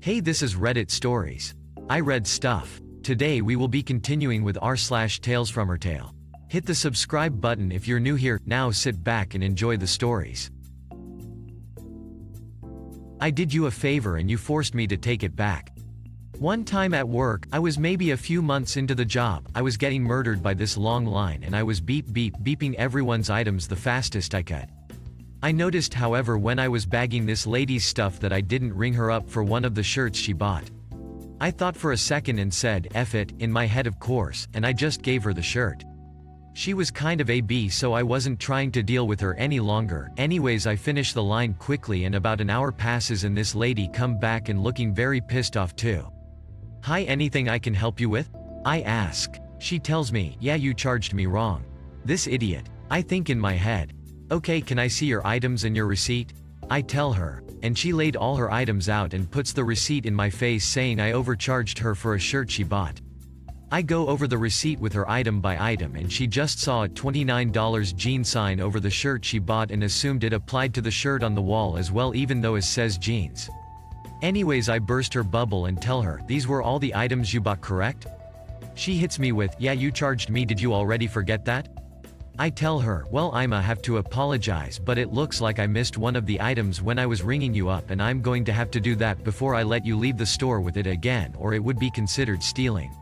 Hey, this is Reddit Stories. I read stuff. Today we will be continuing with r/talesfromretail. Hit the subscribe button if you're new here. Now sit back and enjoy the stories. I did you a favor and you forced me to take it back. One time at work, I was maybe a few months into the job, I was getting murdered by this long line and I was beeping everyone's items the fastest I could. I noticed, however, when I was bagging this lady's stuff that I didn't ring her up for one of the shirts she bought. I thought for a second and said, F it, in my head of course, and I just gave her the shirt. She was kind of AB, so I wasn't trying to deal with her any longer. Anyways, I finish the line quickly and about an hour passes and this lady come back and looking very pissed off too. Hi, anything I can help you with? I ask. She tells me, yeah, you charged me wrong. This idiot. I think in my head. Okay, can I see your items and your receipt? I tell her, and she laid all her items out and puts the receipt in my face saying I overcharged her for a shirt she bought. I go over the receipt with her item by item and she just saw a $29 jean sign over the shirt she bought and assumed it applied to the shirt on the wall as well, even though it says jeans. Anyways, I burst her bubble and tell her, these were all the items you bought, correct? She hits me with, yeah, you charged me, did you already forget that? I tell her, well, I'ma have to apologize, but it looks like I missed one of the items when I was ringing you up and I'm going to have to do that before I let you leave the store with it again, or it would be considered stealing.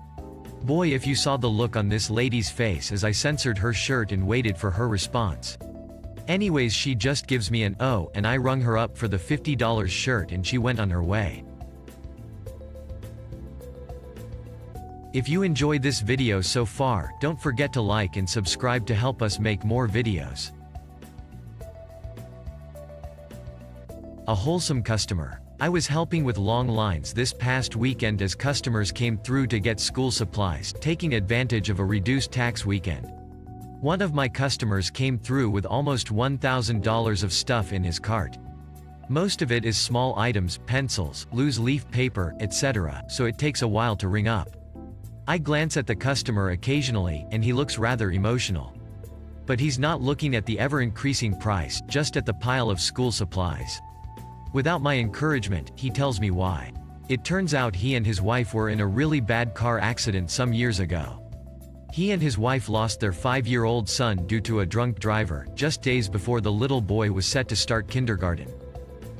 Boy, if you saw the look on this lady's face as I censored her shirt and waited for her response. Anyways, she just gives me an oh, and I rung her up for the $50 shirt and she went on her way. If you enjoyed this video so far, don't forget to like and subscribe to help us make more videos. A wholesome customer. I was helping with long lines this past weekend as customers came through to get school supplies, taking advantage of a reduced tax weekend. One of my customers came through with almost $1,000 of stuff in his cart. Most of it is small items, pencils, loose leaf paper, etc., so it takes a while to ring up. I glance at the customer occasionally, and he looks rather emotional. But he's not looking at the ever-increasing price, just at the pile of school supplies. Without my encouragement, he tells me why. It turns out he and his wife were in a really bad car accident some years ago. He and his wife lost their 5-year-old son due to a drunk driver, just days before the little boy was set to start kindergarten.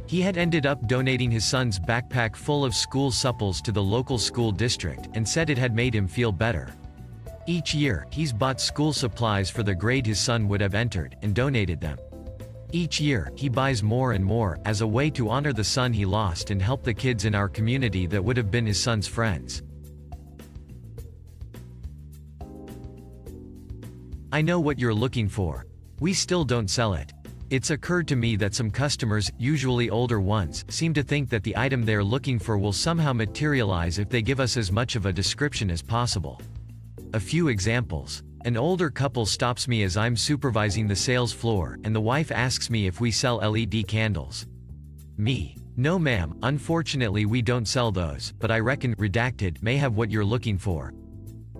He had ended up donating his son's backpack full of school supples to the local school district, and said it had made him feel better. Each year, he's bought school supplies for the grade his son would have entered, and donated them. Each year, he buys more and more, as a way to honor the son he lost and help the kids in our community that would have been his son's friends. I know what you're looking for. We still don't sell it. It's occurred to me that some customers, usually older ones, seem to think that the item they're looking for will somehow materialize if they give us as much of a description as possible. A few examples. An older couple stops me as I'm supervising the sales floor, and the wife asks me if we sell LED candles. Me. No ma'am, unfortunately we don't sell those, but I reckon, redacted, may have what you're looking for.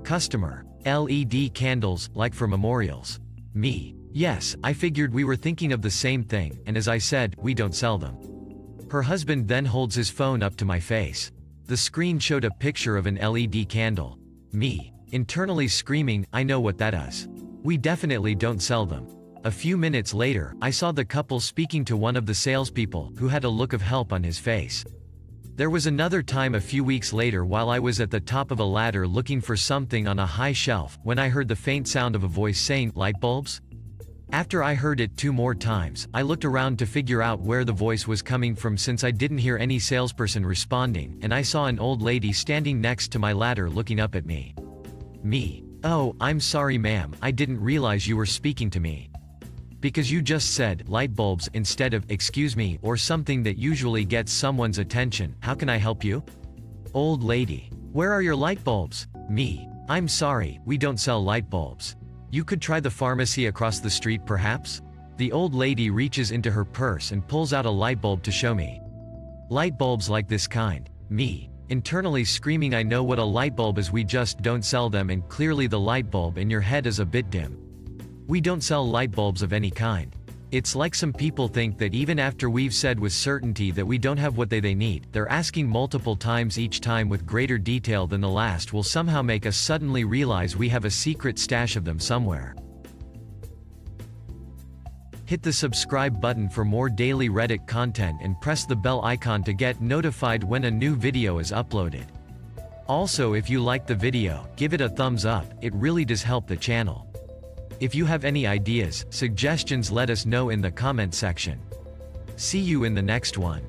Customer. LED candles, like for memorials. Me. Yes, I figured we were thinking of the same thing, and as I said, we don't sell them. Her husband then holds his phone up to my face. The screen showed a picture of an LED candle. Me. Internally screaming, I know what that is. We definitely don't sell them. A few minutes later, I saw the couple speaking to one of the salespeople, who had a look of help on his face. There was another time a few weeks later while I was at the top of a ladder looking for something on a high shelf, when I heard the faint sound of a voice saying, light bulbs? After I heard it 2 more times, I looked around to figure out where the voice was coming from since I didn't hear any salesperson responding, and I saw an old lady standing next to my ladder looking up at me. Me. Oh, I'm sorry ma'am, I didn't realize you were speaking to me. Because you just said, light bulbs, instead of, excuse me, or something that usually gets someone's attention. How can I help you? Old lady. Where are your light bulbs? Me. I'm sorry, we don't sell light bulbs. You could try the pharmacy across the street perhaps? The old lady reaches into her purse and pulls out a light bulb to show me. Light bulbs like this kind. Me. Internally screaming, I know what a light bulb is, we just don't sell them, and clearly the light bulb in your head is a bit dim. We don't sell light bulbs of any kind. It's like some people think that even after we've said with certainty that we don't have what they need, they're asking multiple times each time with greater detail than the last will somehow make us suddenly realize we have a secret stash of them somewhere. Hit the subscribe button for more daily Reddit content and press the bell icon to get notified when a new video is uploaded. Also, if you liked the video, give it a thumbs up, it really does help the channel. If you have any ideas, suggestions, let us know in the comment section. See you in the next one.